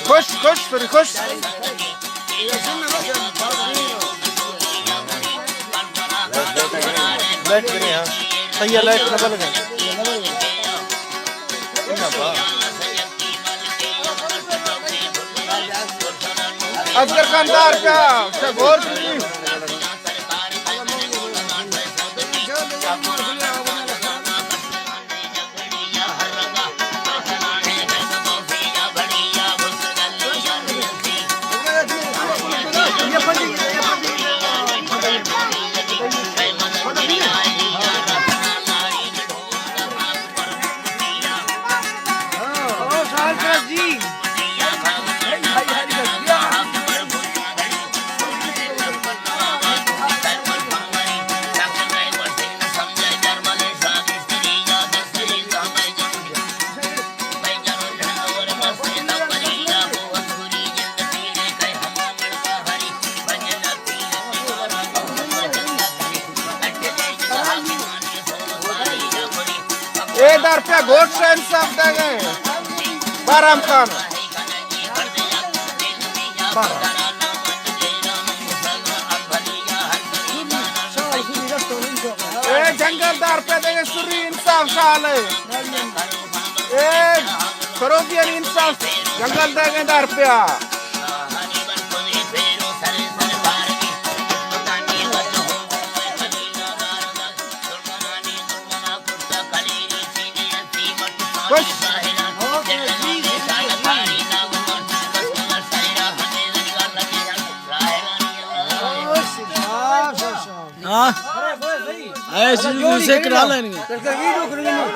खुश खुश फिर खुश लाइट करें हाँ सही है लाइट नबल गए अजगर खानदार का शगोर रुपया घोट से इंसाफ दे गए बाराम खान जंगलदार पे देंगे सुरी इंसाफ साले सरोबियन इंसाफ जंगल देंगे 10 रुपया ऐसे करा लेंगे